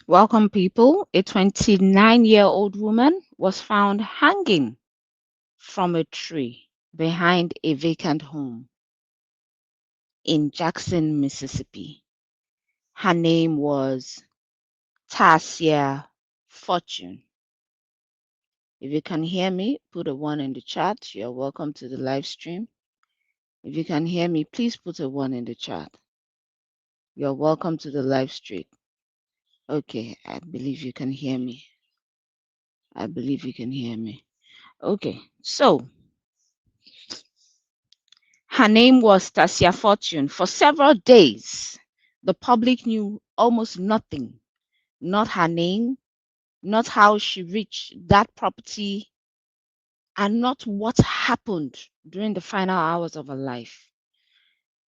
Welcome, people. A 29-year-old woman was found hanging from a tree behind a vacant home in Jackson, Mississippi. Her name was Tasia Fortune. If you can hear me, put a 1 in the chat. You're welcome to the live stream. If you can hear me, please put a 1 in the chat. You're welcome to the live stream. Okay, I believe you can hear me. I believe you can hear me. Okay, so her name was Tasia Fortune. For several days, the public knew almost nothing, not her name, not how she reached that property, and not what happened during the final hours of her life.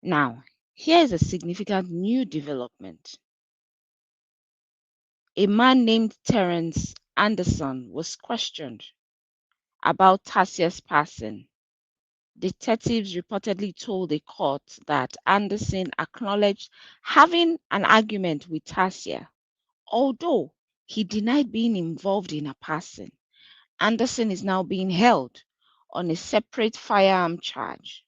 Now, here is a significant new development. A man named Terence Anderson was questioned about Tasia's passing. Detectives reportedly told the court that Anderson acknowledged having an argument with Tasia, although he denied being involved in her passing. Anderson is now being held on a separate firearm charge,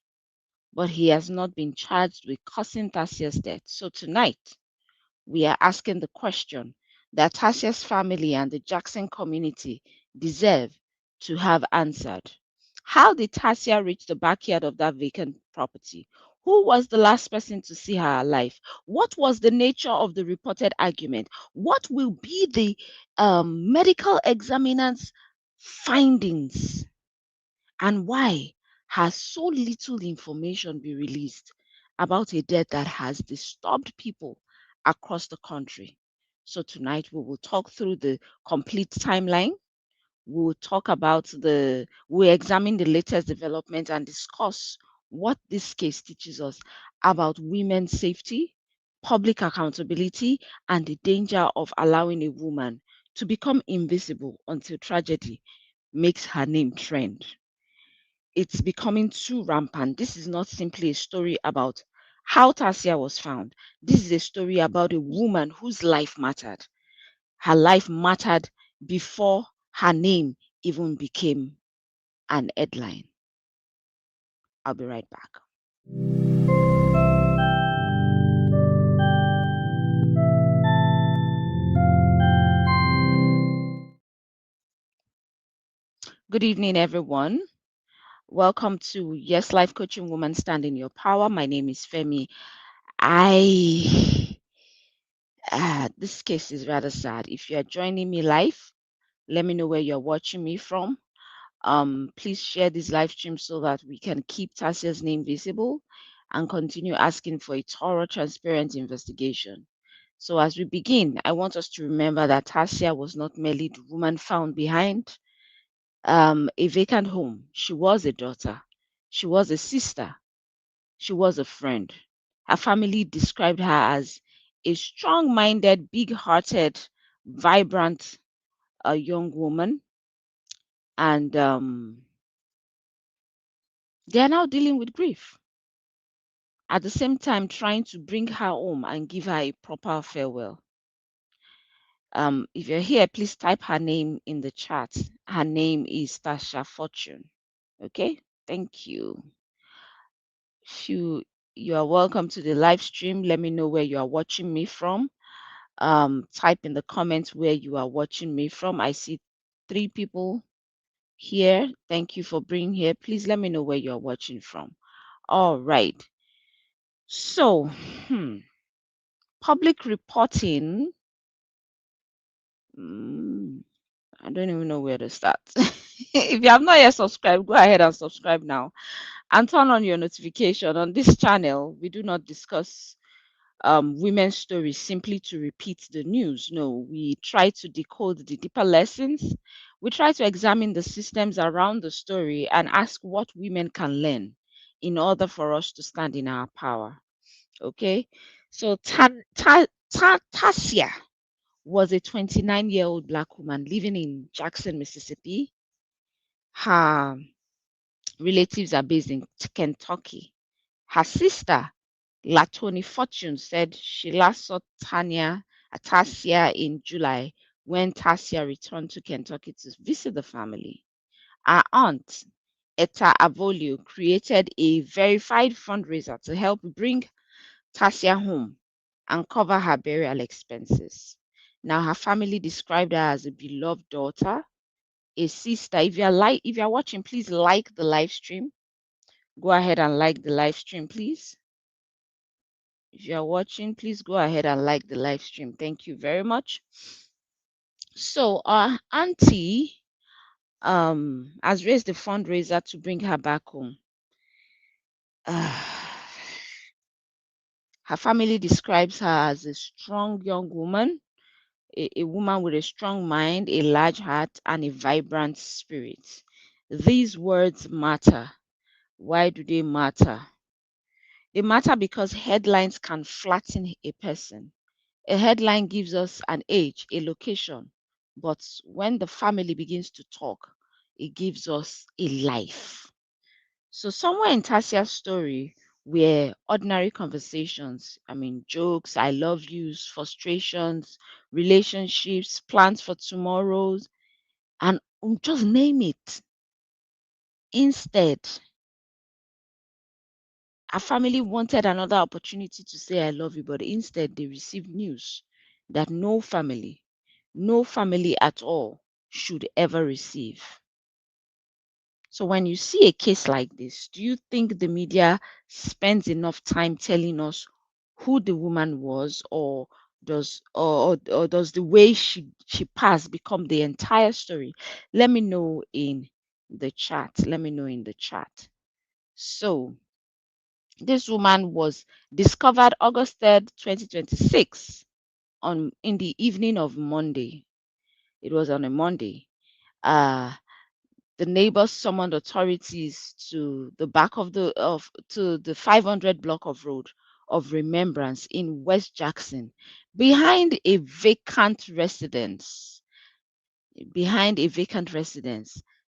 but he has not been charged with causing Tasia's death. So tonight, we are asking the question that Tasia's family and the Jackson community deserve to have answered. How did Tasia reach the backyard of that vacant property? Who was the last person to see her alive? What was the nature of the reported argument? What will be the medical examiner's findings? And why has so little information been released about a death that has disturbed people across the country? So tonight we will talk through the complete timeline. We'll examine the latest development and discuss what this case teaches us about women's safety, public accountability, and the danger of allowing a woman to become invisible until tragedy makes her name trend. It's becoming too rampant. This is not simply a story about how Tasia was found. This is a story about a woman whose life mattered. Her life mattered before her name even became an headline. I'll be right back. Good evening, everyone. Welcome to Yes Life Coaching Woman Stand in Your Power. My name is Femi. This case is rather sad. If you are joining me live, let me know where you're watching me from. Please share this live stream so that we can keep Tasia's name visible and continue asking for a thorough, transparent investigation. So as we begin, I want us to remember that Tasia was not merely the woman found behind a vacant home. She was a daughter. She was a sister. She was a friend. Her family described her as a strong-minded, big-hearted, vibrant young woman. And they are now dealing with grief. At the same time, trying to bring her home and give her a proper farewell. If you're here, please type her name in the chat. Her name is Tasia Fortune. Okay, thank you. You are welcome to the live stream. Let me know where you are watching me from. Type in the comments where you are watching me from. I see 3 people here. Thank you for being here. Please let me know where you are watching from. All right. So, public reporting. I don't even know where to start. If you have not yet subscribed, go ahead and subscribe now and turn on your notification. On this channel, we do not discuss women's stories simply to repeat the news. No, we try to decode the deeper lessons. We try to examine the systems around the story and ask what women can learn in order for us to stand in our power. Okay, so Tasia was a 29-year-old Black woman living in Jackson, Mississippi. Her relatives are based in Kentucky. Her sister, Latoni Fortune, said she last saw Tasia in July when Tasia returned to Kentucky to visit the family. Our aunt, Etta Avolio, created a verified fundraiser to help bring Tasia home and cover her burial expenses. Now, her family described her as a beloved daughter, a sister. If you're watching, please like the live stream. Go ahead and like the live stream, please. If you're watching, please go ahead and like the live stream. Thank you very much. So our auntie has raised a fundraiser to bring her back home. Her family describes her as a strong young woman, a woman with a strong mind, a large heart, and a vibrant spirit. These words matter. Why do they matter? They matter because headlines can flatten a person. A headline gives us an age, a location, but when the family begins to talk, it gives us a life. So somewhere in Tasia's story were ordinary conversations, jokes, I love yous, frustrations, relationships, plans for tomorrows, and just name it. Instead, our family wanted another opportunity to say I love you, but instead they received news that no family at all should ever receive. So when you see a case like this, do you think the media spends enough time telling us who the woman was, or does the way she passed become the entire story? Let me know in the chat. So this woman was discovered August 3rd, 2026 in the evening of Monday. It was on a Monday. The neighbors summoned authorities to the back of to the 500 block of Road of Remembrance in West Jackson, behind a vacant residence.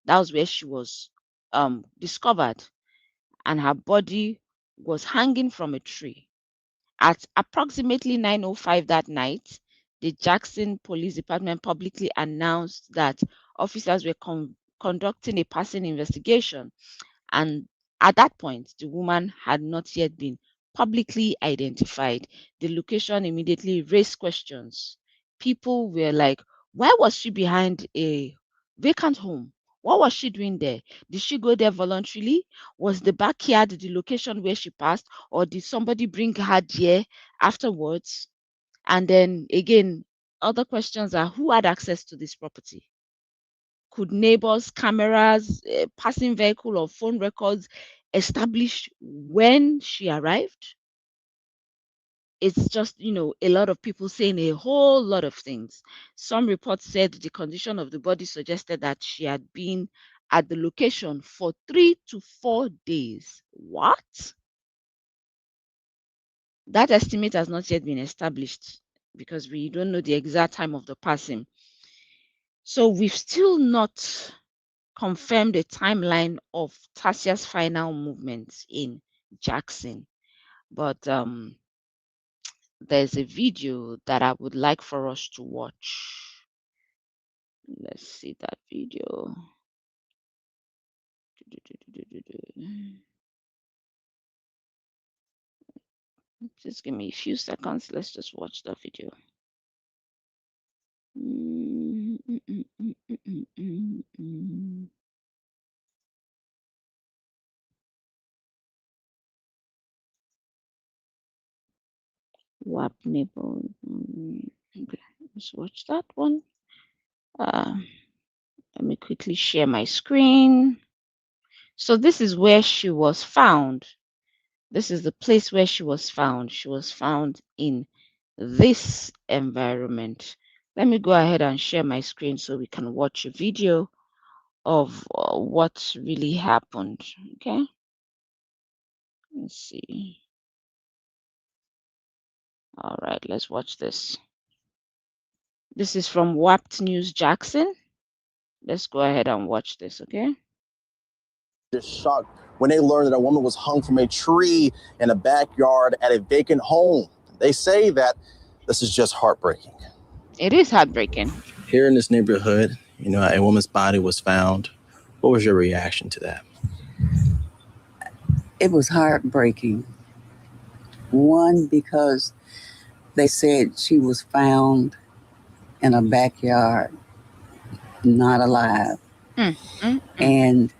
That was where she was discovered, and her body was hanging from a tree. At approximately 9:05 that night, the Jackson Police Department publicly announced that officers were conducting a passing investigation, and at that point, the woman had not yet been publicly identified. The location immediately raised questions. People were like, why was she behind a vacant home? What was she doing there? Did she go there voluntarily? Was the backyard the location where she passed, or did somebody bring her there afterwards? And then again, other questions are, who had access to this property? Could neighbors, cameras, passing vehicle, or phone records establish when she arrived? It's just, a lot of people saying a whole lot of things. Some reports said the condition of the body suggested that she had been at the location for 3 to 4 days. What? That estimate has not yet been established because we don't know the exact time of the passing. So we've still not confirmed the timeline of Tasia's final movements in Jackson. But there's a video that I would like for us to watch. Let's see that video. Just give me a few seconds. Let's just watch the video. WAP neighbor. Okay, let's watch that one. Let me quickly share my screen. So this is where she was found. This is the place where she was found. She was found in this environment. Let me go ahead and share my screen so we can watch a video of what really happened. Okay. Let's see. All right, let's watch this. This is from WAPT News Jackson. Let's go ahead and watch this, okay? Just shocked when they learned that a woman was hung from a tree in a backyard at a vacant home. They say that This is just heartbreaking. It is heartbreaking. Here in this neighborhood, a woman's body was found. What was your reaction to that? It was heartbreaking. One, because they said she was found in a backyard, not alive. And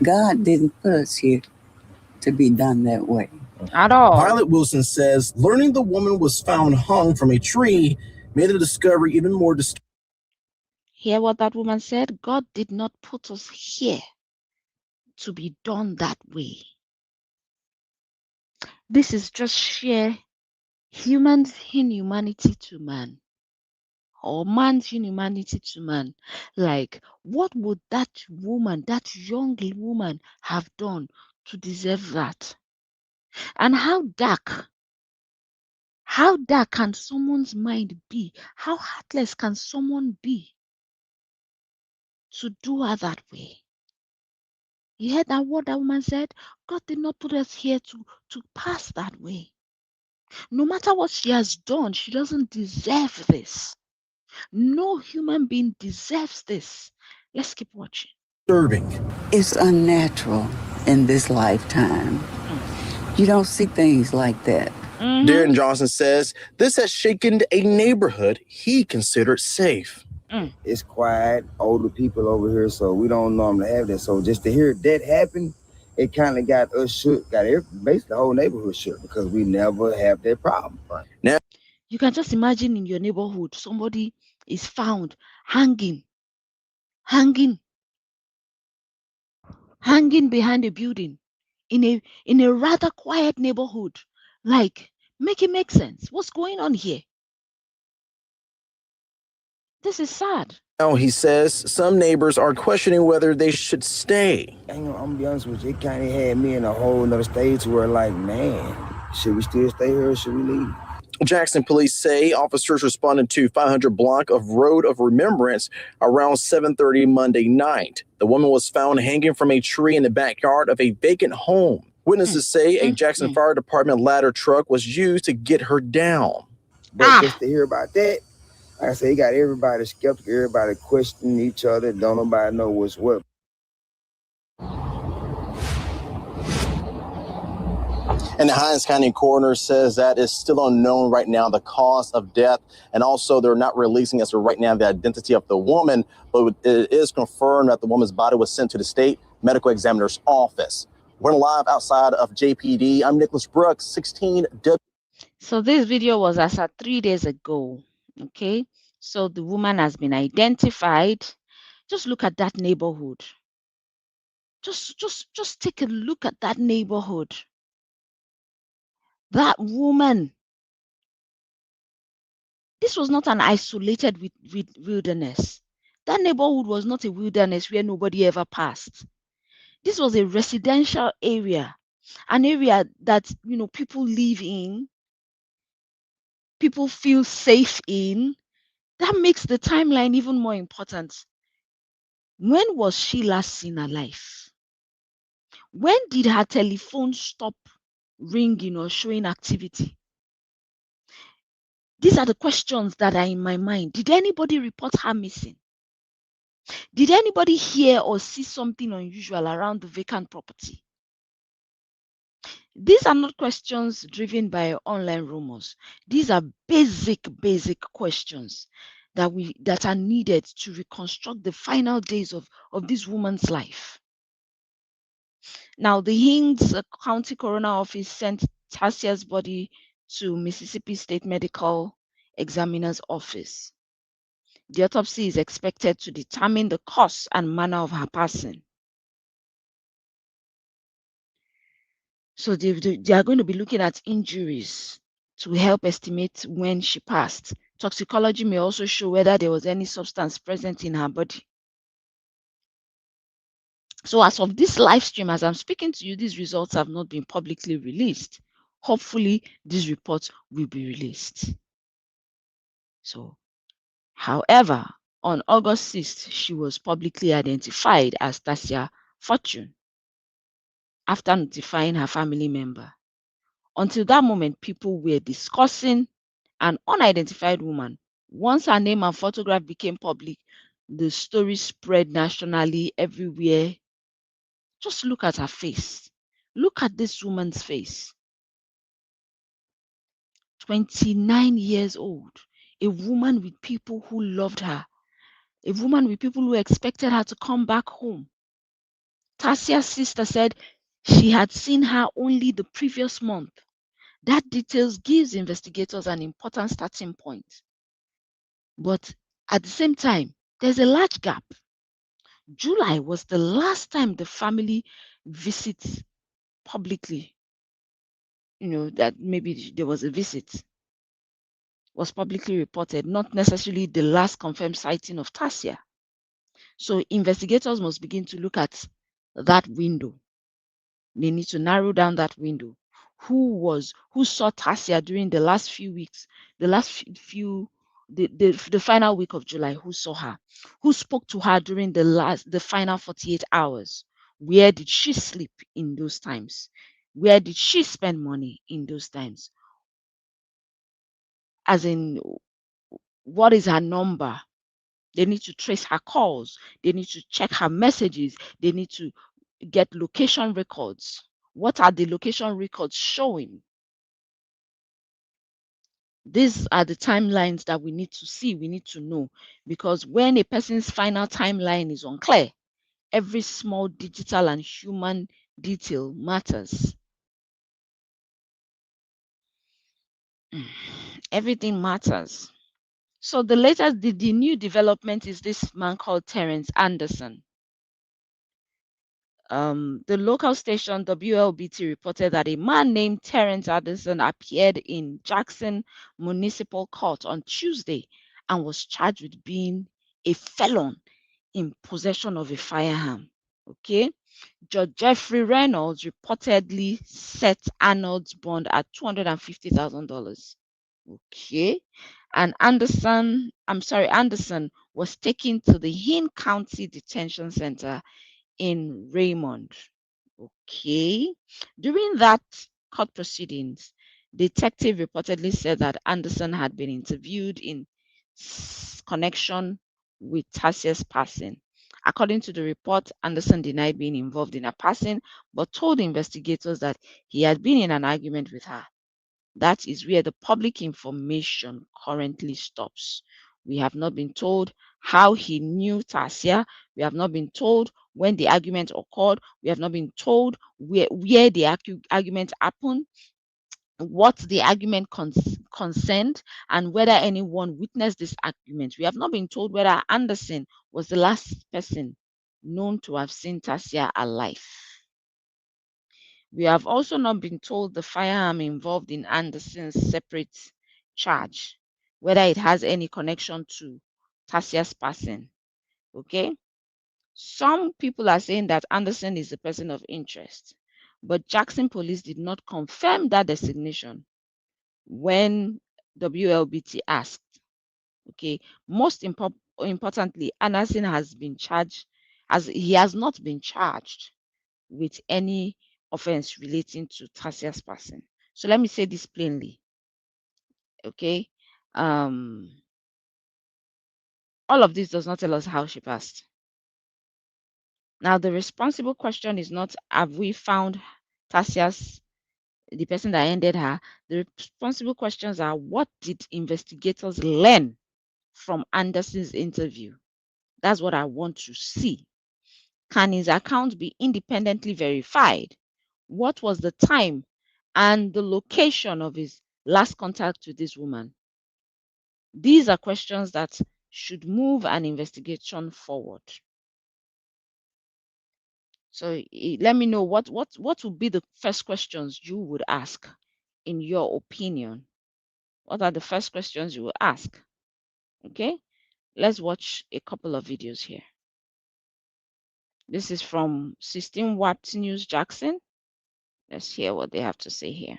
God didn't put us here to be done that way. At all. Violet Wilson says learning the woman was found hung from a tree made the discovery even more disturbing. Hear what that woman said? God did not put us here to be done that way. This is just sheer human's inhumanity to man, or man's inhumanity to man. Like, what would that woman, that young woman, have done to deserve that? And how dark can someone's mind be? How heartless can someone be to do her that way? You heard that word that woman said? God did not put us here to pass that way. No matter what she has done, she doesn't deserve this. No human being deserves this. Let's keep watching. Disturbing. It's unnatural in this lifetime. You don't see things like that. Darren Johnson says this has shaken a neighborhood he considered safe. It's quiet, older people over here, so we don't normally have that. So just to hear that happen, it kind of got us shook, basically the whole neighborhood shook, because we never have that problem. Now, you can just imagine in your neighborhood, somebody is found hanging behind a building in a rather quiet neighborhood. Like, make it make sense. What's going on here? This is sad. Now he says some neighbors are questioning whether they should stay. I'm gonna be honest with you, it kind of had me in a whole nother stage where, like, man, should we still stay here or should we leave? Jackson police say officers responded to 500 block of Road of Remembrance around 7:30 Monday night. The woman was found hanging from a tree in the backyard of a vacant home. Witnesses say a Jackson Fire Department ladder truck was used to get her down. But just to hear about that, like I say, it got everybody skeptical, everybody questioning each other, don't nobody know what's what. And the Hinds County coroner says that is still unknown right now, the cause of death. And also they're not releasing as of right now the identity of the woman, but it is confirmed that the woman's body was sent to the state medical examiner's office. We're live outside of JPD. I'm Nicholas Brooks, 16W. So this video was as of 3 days ago. Okay, so the woman has been identified. Just look at that neighborhood. Just take a look at that neighborhood. That woman. This was not an isolated wilderness. That neighborhood was not a wilderness where nobody ever passed. This was a residential area, an area that, people live in, people feel safe in. That makes the timeline even more important. When was she last seen alive? When did her telephone stop ringing or showing activity? These are the questions that are in my mind. Did anybody report her missing? Did anybody hear or see something unusual around the vacant property? These are not questions driven by online rumors. These are basic questions that are needed to reconstruct the final days of this woman's life. Now, the Hinds County Coroner Office sent Tasia's body to Mississippi State Medical Examiner's Office. The autopsy is expected to determine the cause and manner of her passing. So they are going to be looking at injuries to help estimate when she passed. Toxicology may also show whether there was any substance present in her body. So as of this live stream, as I'm speaking to you, these results have not been publicly released. Hopefully, these reports will be released. So, however, on August 6th, she was publicly identified as Tasia Fortune after notifying her family member. Until that moment, people were discussing an unidentified woman. Once her name and photograph became public, the story spread nationally everywhere. Just look at her face. Look at this woman's face. 29 years old. A woman with people who loved her. A woman with people who expected her to come back home. Tasia's sister said she had seen her only the previous month. That details gives investigators an important starting point. But at the same time, there's a large gap. July was the last time the family visits publicly, that maybe there was a visit, was publicly reported, not necessarily the last confirmed sighting of Tasia. So investigators must begin to look at that window. They need to narrow down that window. Who saw Tasia during the last few weeks, the last few, the final week of July? Who saw her? Who spoke to her during the final 48 hours? Where did she sleep in those times? Where did she spend money in those times? As in, what is her number? They need to trace her calls. They need to check her messages. They need to get location records. What are the location records showing? These are the timelines that we need to see, we need to know. Because when a person's final timeline is unclear, every small digital and human detail matters. Everything matters. So the new development is this man called Terence Anderson. The local station WLBT reported that a man named Terence Anderson appeared in Jackson Municipal Court on Tuesday and was charged with being a felon in possession of a firearm. Okay. Judge Jeffrey Reynolds reportedly set Arnold's bond at $250,000. Okay. And Anderson was taken to the Hinn County Detention Center in Raymond. Okay. During that court proceedings, detective reportedly said that Anderson had been interviewed in connection with Tasia's passing. According to the report, Anderson denied being involved in a passing, but told investigators that he had been in an argument with her. That is where the public information currently stops. We have not been told how he knew Tasia. We have not been told when the argument occurred. We have not been told where the argument happened, what the argument concerned, and whether anyone witnessed this argument. We have not been told whether Anderson was the last person known to have seen Tasia alive. We have also not been told the firearm involved in Anderson's separate charge, whether it has any connection to Tasia's passing. Okay. Some people are saying that Anderson is a person of interest, but Jackson police did not confirm that designation when WLBT asked. Okay. Most importantly, Anderson has been charged, as he has not been charged with any offense relating to Tasia's passing. So let me say this plainly. Okay. All of this does not tell us how she passed. Now, the responsible question is not, have we found the person that ended her? The responsible questions are, what did investigators learn from Anderson's interview? That's what I want to see. Can his account be independently verified? What was the time and the location of his last contact with this woman? These are questions that should move an investigation forward. So let me know what would be the first questions you would ask, in your opinion. What are the first questions you will ask? Okay, let's watch a couple of videos here. This is from 16 Watt News Jackson. Let's hear what they have to say here.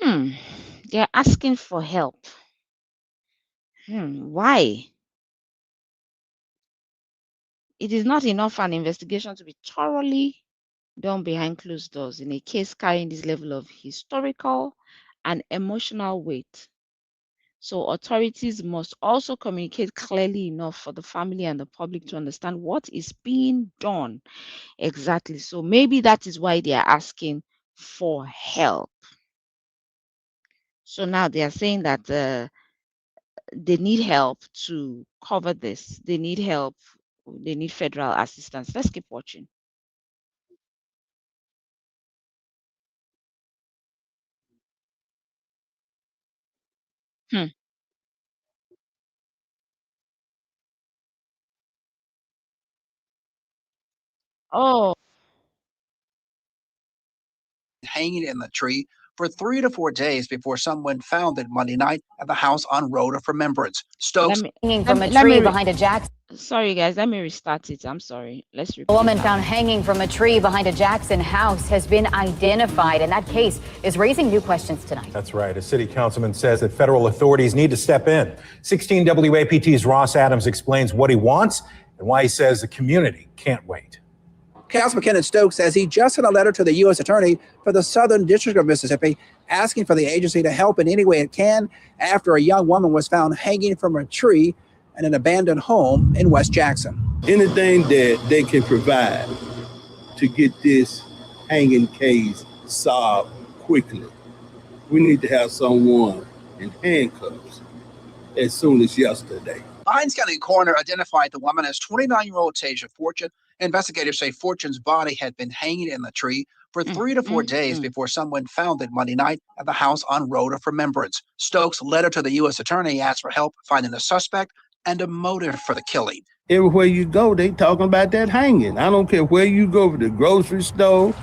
They're asking for help. Why? It is not enough for an investigation to be thoroughly done behind closed doors in a case carrying this level of historical and emotional weight. So authorities must also communicate clearly enough for the family and the public to understand what is being done exactly. So maybe that is why they are asking for help. So now they are saying that they need help to cover this. They need help. They need federal assistance. Let's keep watching. Hmm. Oh, hanging in the tree for 3 to 4 days before someone found it Monday night at the house on Road of Remembrance. let Stokes me Hanging let from me a let me tree re- behind a Jackson. sorry guys, let me restart it. I'm sorry. Let's A replay woman that. found hanging from a tree behind a Jackson house has been identified, and that case is raising new questions tonight. That's right. A city councilman says that federal authorities need to step in. 16 WAPT's Ross Adams explains what he wants and why he says the community can't wait. Councilman Kenneth Stokes says he just sent a letter to the U.S. Attorney for the Southern District of Mississippi asking for the agency to help in any way it can after a young woman was found hanging from a tree in an abandoned home in West Jackson. Anything that they can provide to get this hanging case solved quickly. We need to have someone in handcuffs as soon as yesterday. Hinds County coroner identified the woman as 29-year-old Tasia Fortune. Investigators say Fortune's body had been hanging in the tree for 3 to 4 days before someone found it Monday night at the house on Road of Remembrance. Stokes' letter to the U.S. Attorney asked for help finding the suspect and a motive for the killing. Everywhere you go, they talking about that hanging. I don't care where you go, to the grocery store,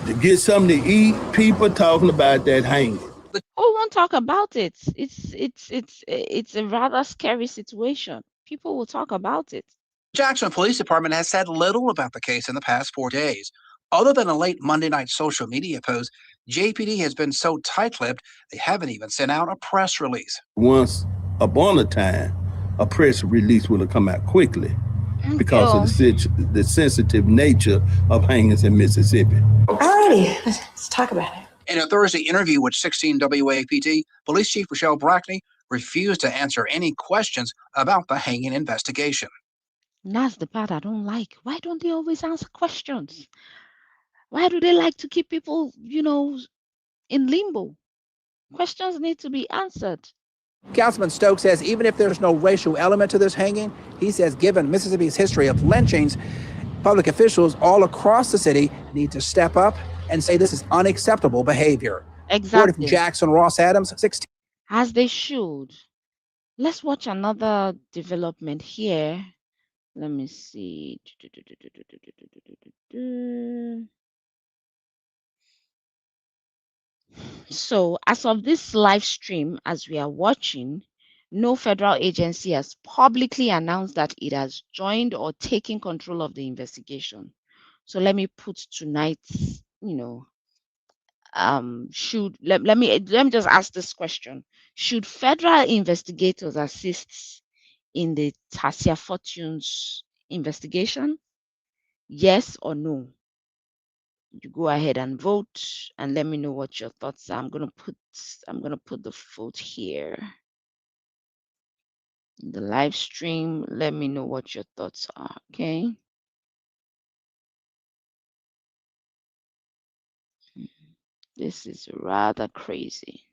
to get something to eat, people talking about that hanging. Who won't talk about it? It's a rather scary situation. People will talk about it. Jackson Police Department has said little about the case in the past 4 days. Other than a late Monday night social media post, JPD has been so tight-lipped they haven't even sent out a press release. Once upon a time, a press release would have come out quickly because of the sensitive nature of hangings in Mississippi. Alrighty, let's talk about it. In a Thursday interview with 16 WAPT, Police Chief Rochelle Brackney refused to answer any questions about the hanging investigation. And that's the part I don't like. Why don't they always answer questions? Why do they like to keep people, in limbo? Questions need to be answered. Councilman Stokes says even if there's no racial element to this hanging, he says given Mississippi's history of lynchings, public officials all across the city need to step up and say this is unacceptable behavior. Reporting from Exactly. Jackson, Ross Adams, 16. As they should. Let's watch another development here. Let me see. So, as of this live stream, as we are watching, no federal agency has publicly announced that it has joined or taken control of the investigation. So let me put tonight's, let me just ask this question. Should federal investigators assist in the Tasia Fortune's investigation? Yes or no? You go ahead and vote and let me know what your thoughts are. I'm gonna put the vote here in the live stream. Let me know what your thoughts are, okay? This is rather crazy.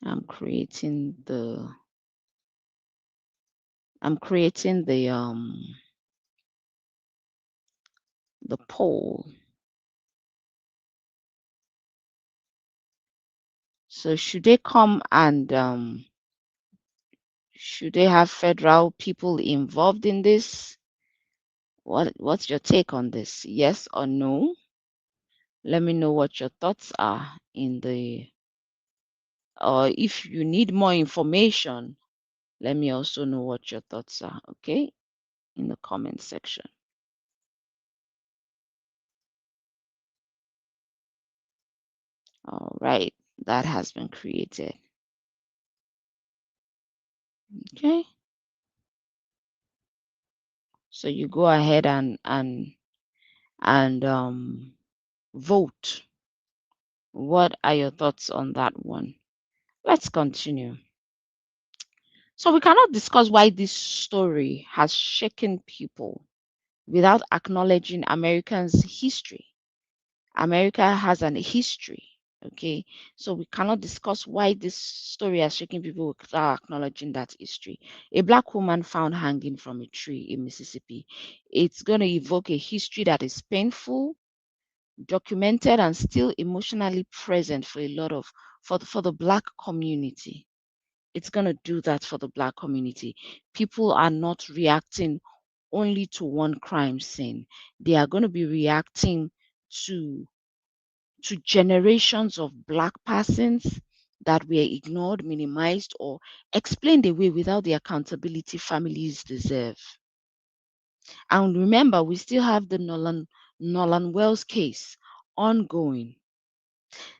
I'm creating the the poll. So should they come and should they have federal people involved in this? What's your take on this? Yes or no? Let me know what your thoughts are in the or if you need more information, let me also know what your thoughts are, okay? In the comment section. All right, that has been created. Okay. So you go ahead and vote. What are your thoughts on that one? Let's continue. So we cannot discuss why this story has shaken people without acknowledging Americans' history. America has an history, okay? So we cannot discuss why this story has shaken people without acknowledging that history. A Black woman found hanging from a tree in Mississippi. It's going to evoke a history that is painful, documented, and still emotionally present for a lot of, for the Black community. It's going to do that for the Black community. People are not reacting only to one crime scene. They are going to be reacting to generations of Black persons that were ignored, minimized, or explained away without the accountability families deserve. And remember, we still have the Nolan Wells case ongoing.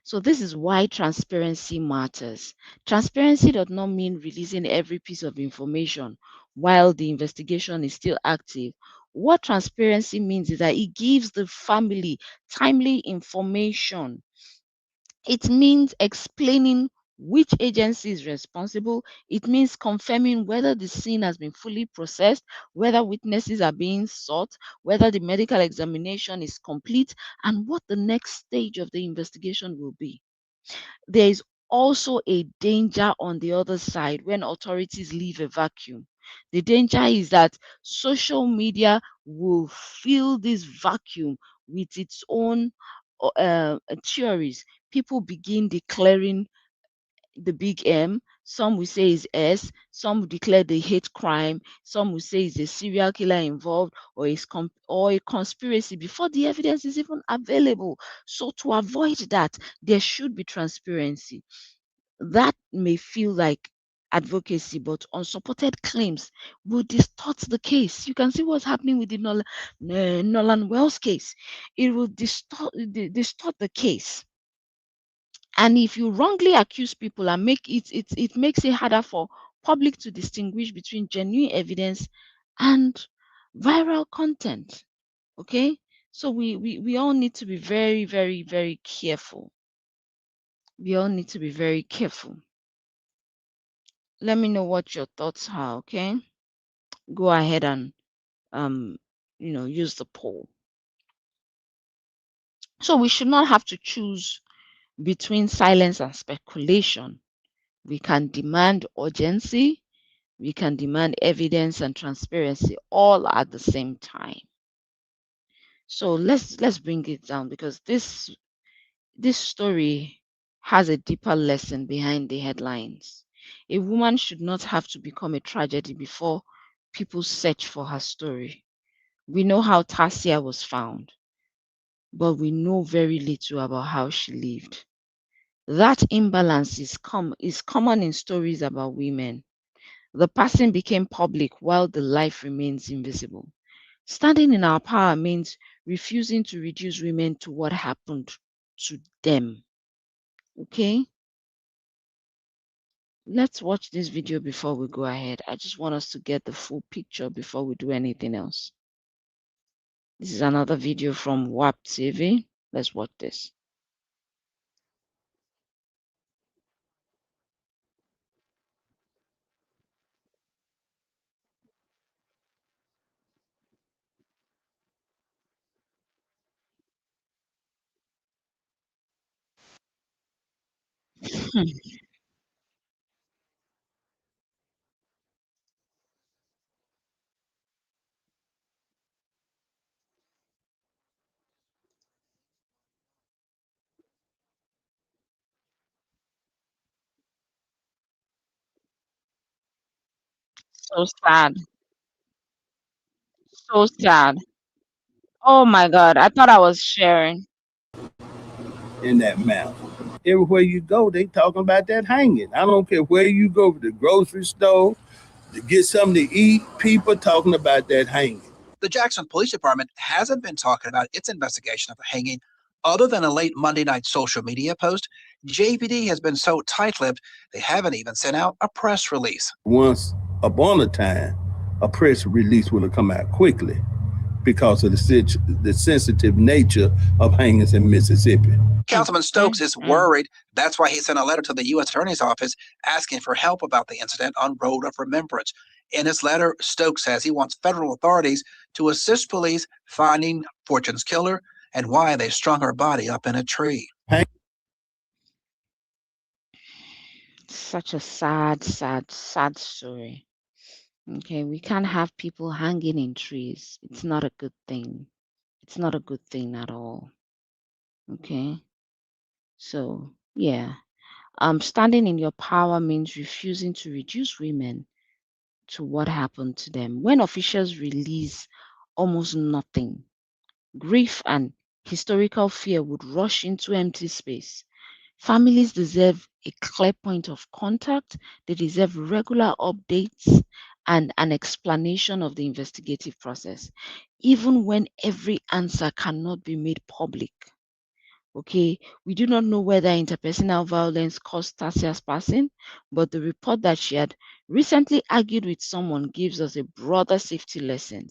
So this is why transparency matters. Transparency does not mean releasing every piece of information while the investigation is still active. What transparency means is that it gives the family timely information. It means explaining which agency is responsible. It means confirming whether the scene has been fully processed, whether witnesses are being sought, whether the medical examination is complete, and what the next stage of the investigation will be. There is also a danger on the other side when authorities leave a vacuum. The danger is that social media will fill this vacuum with its own theories. People begin declaring the big M. Some will say is S. Some will declare the hate crime. Some will say is a serial killer involved or a conspiracy before the evidence is even available. So to avoid that, there should be transparency. That may feel like advocacy, but unsupported claims will distort the case. You can see what's happening with the Nolan Wells case. It will distort the case. And if you wrongly accuse people and it makes it harder for public to distinguish between genuine evidence and viral content. Okay, so we all need to be very, very, very careful. We all need to be very careful. Let me know what your thoughts are. Okay, go ahead and use the poll. So we should not have to choose between silence and speculation. We can demand urgency, we can demand evidence and transparency all at the same time. So let's bring it down, because this story has a deeper lesson behind the headlines. A woman should not have to become a tragedy before people search for her story. We know how Tasia was found, but we know very little about how she lived. That imbalance is common in stories about women. The person became public while the life remains invisible. Standing in our power means refusing to reduce women to what happened to them. Okay? Let's watch this video before we go ahead. I just want us to get the full picture before we do anything else. This is another video from WAP TV. Let's watch this. So sad. So sad. Oh my God. I thought I was sharing. In that manner. Everywhere you go, they talking about that hanging. I don't care where you go, to the grocery store, to get something to eat, people talking about that hanging. The Jackson Police Department hasn't been talking about its investigation of the hanging Other than a late Monday night social media post, JPD has been so tight-lipped they haven't even sent out a press release. Once upon a time, a press release would have come out quickly because of the sensitive nature of hangings in Mississippi. Councilman Stokes is worried. That's why he sent a letter to the U.S. Attorney's Office asking for help about the incident on Road of Remembrance. In his letter, Stokes says he wants federal authorities to assist police finding Fortune's killer and why they strung her body up in a tree. Such a sad story. Okay, we can't have people hanging in trees. It's not a good thing. It's not a good thing at all. Okay, so yeah, standing in your power means refusing to reduce women to what happened to them. When officials release almost nothing, grief and historical fear would rush into empty space. Families deserve a clear point of contact. They deserve regular updates and an explanation of the investigative process, even when every answer cannot be made public. Okay, we do not know whether interpersonal violence caused Tasia's passing, but the report that she had recently argued with someone gives us a broader safety lesson.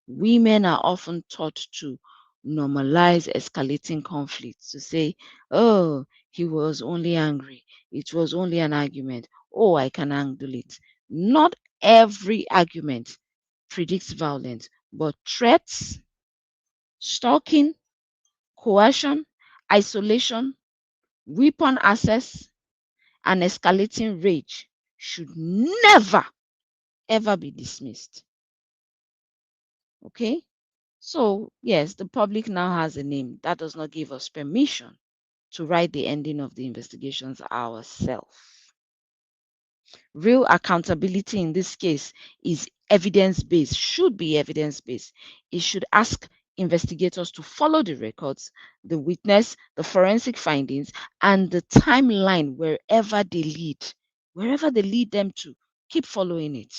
Women are often taught to normalize escalating conflicts, to say, oh, he was only angry, it was only an argument, oh, I can handle it. Not every argument predicts violence, but threats, stalking, coercion, isolation, weapon access, and escalating rage should never, ever be dismissed. Okay? So, yes, the public now has a name. That does not give us permission to write the ending of the investigations ourselves. Real accountability in this case is evidence-based, should be evidence-based. It should ask investigators to follow the records, the witness, the forensic findings, and the timeline wherever they lead them to. Keep following it.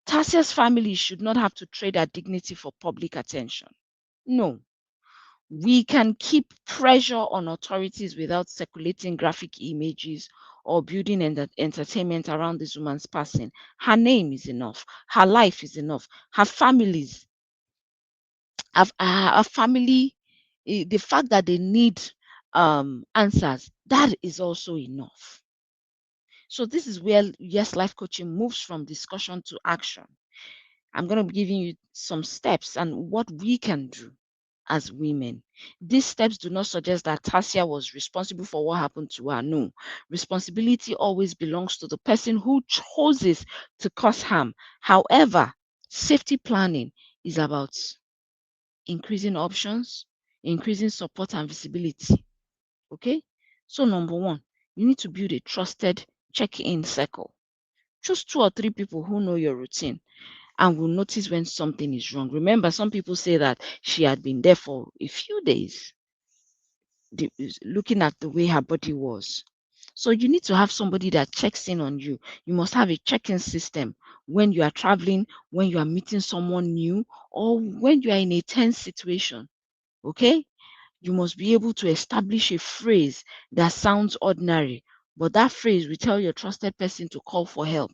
Tasia's family should not have to trade her dignity for public attention. No. We can keep pressure on authorities without circulating graphic images or building entertainment around this woman's passing. Her name is enough. Her life is enough. Her families, her family, the fact that they need answers, that is also enough. So this is where Yes Life Coaching moves from discussion to action. I'm going to be giving you some steps and what we can do as women. These steps do not suggest that Tasia was responsible for what happened to her. No. Responsibility always belongs to the person who chooses to cause harm. However, safety planning is about increasing options, increasing support and visibility. Okay? So number one, you need to build a trusted check-in circle. Choose 2 or 3 people who know your routine and will notice when something is wrong. Remember, some people say that she had been there for a few days, looking at the way her body was. So you need to have somebody that checks in on you. You must have a check-in system when you are traveling, when you are meeting someone new, or when you are in a tense situation. Okay? You must be able to establish a phrase that sounds ordinary, but that phrase will tell your trusted person to call for help.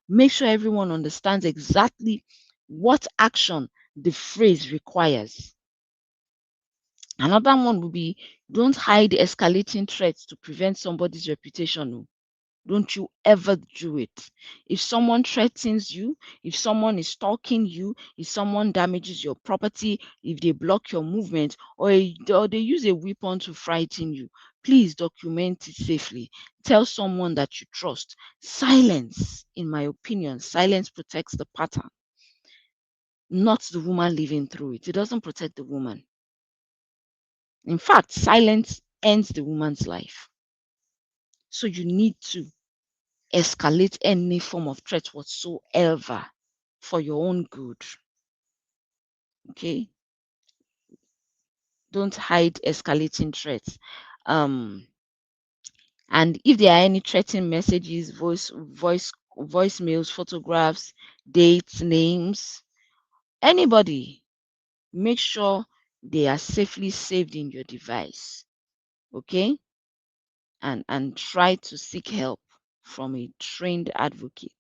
Make sure everyone understands exactly what action the phrase requires. Another one will be, don't hide escalating threats to prevent somebody's reputation. Don't you ever do it. If someone threatens you, if someone is stalking you, if someone damages your property, if they block your movement, or they use a weapon to frighten you, please document it safely. Tell someone that you trust. Silence, in my opinion, silence protects the pattern, not the woman living through it. It doesn't protect the woman. In fact, silence ends the woman's life. So you need to escalate any form of threat whatsoever for your own good. Okay? Don't hide escalating threats. And if there are any threatening messages, voicemails, photographs, dates, names, anybody, make sure they are safely saved in your device. Okay? And try to seek help from a trained advocate.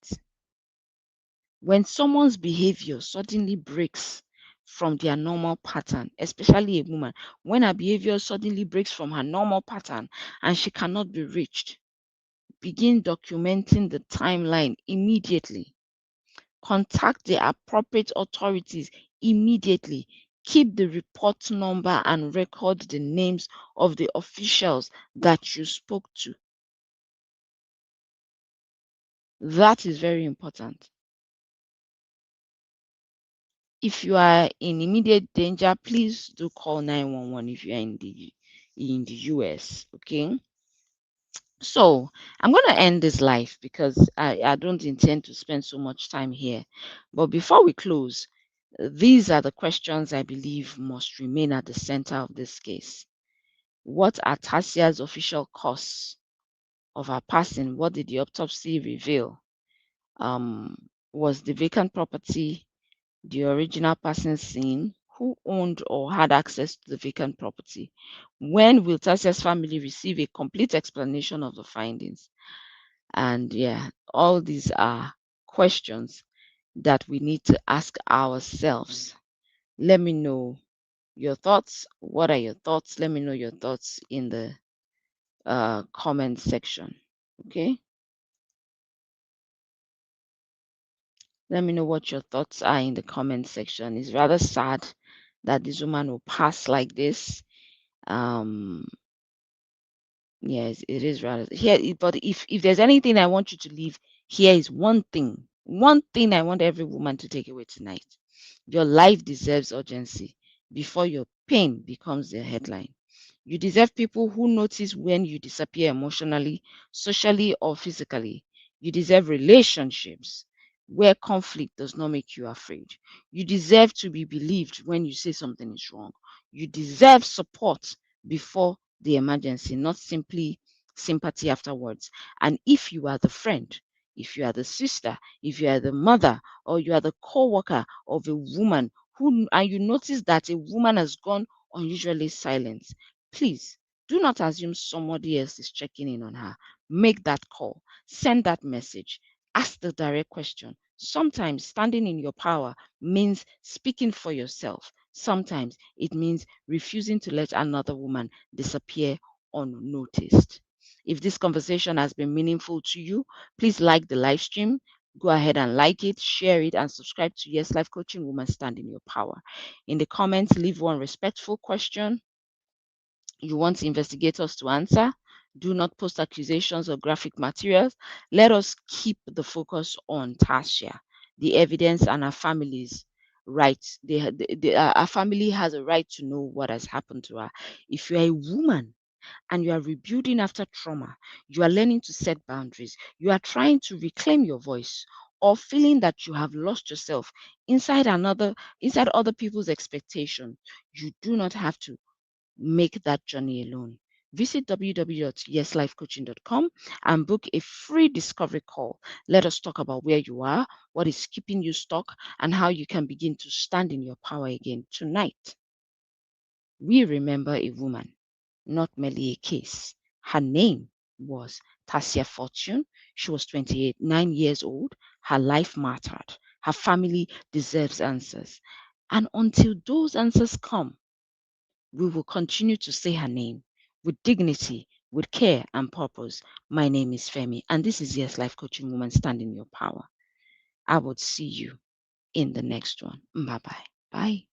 When someone's behavior suddenly breaks from their normal pattern, especially a woman, when her behavior suddenly breaks from her normal pattern and she cannot be reached, begin documenting the timeline immediately. Contact the appropriate authorities immediately. Keep the report number and record the names of the officials that you spoke to. That is very important. If you are in immediate danger, please do call 911 if you are in the US. Okay. So I'm going to end this live because I don't intend to spend so much time here. But before we close, these are the questions I believe must remain at the center of this case. What are Tasia's official cause of her passing? What did the autopsy reveal? Was the vacant property the original person seen? Who owned or had access to the vacant property? When will Tasia's family receive a complete explanation of the findings? And yeah, all these are questions that we need to ask ourselves. Let me know your thoughts. What are your thoughts? Let me know your thoughts in the comment section. Okay. Let me know what your thoughts are in the comment section. It's rather sad that this woman will pass like this. Yes, it is rather here. But if there's anything I want you to leave, here is one thing. One thing I want every woman to take away tonight. Your life deserves urgency before your pain becomes the headline. You deserve people who notice when you disappear emotionally, socially, or physically. You deserve relationships where conflict does not make you afraid. You deserve to be believed when you say something is wrong. You deserve support before the emergency, not simply sympathy afterwards. And if you are the friend, if you are the sister, if you are the mother, or you are the co-worker of a woman and you notice that a woman has gone unusually silent, please do not assume somebody else is checking in on her. Make that call, send that message, ask the direct question. Sometimes standing in your power means speaking for yourself. Sometimes it means refusing to let another woman disappear unnoticed. If this conversation has been meaningful to you, please like the live stream. Go ahead and like it, share it, and subscribe to Yes Life Coaching Woman Stand in Your Power. In the comments, leave one respectful question you want investigators to answer. Do not post accusations or graphic materials. Let us keep the focus on Tasia, the evidence, and our family's rights. Our family has a right to know what has happened to her. If you are a woman and you are rebuilding after trauma, you are learning to set boundaries, you are trying to reclaim your voice, or feeling that you have lost yourself inside other people's expectation, you do not have to make that journey alone. Visit www.yeslifecoaching.com and book a free discovery call. Let us talk about where you are, what is keeping you stuck, and how you can begin to stand in your power again. Tonight, we remember a woman, not merely a case. Her name was Tasia Fortune. She was 9 years old. Her life mattered. Her family deserves answers. And until those answers come, we will continue to say her name with dignity, with care and purpose. My name is Femi, and this is Yes Life Coaching Woman Stand in Your Power. I would see you in the next one. Bye-bye. Bye.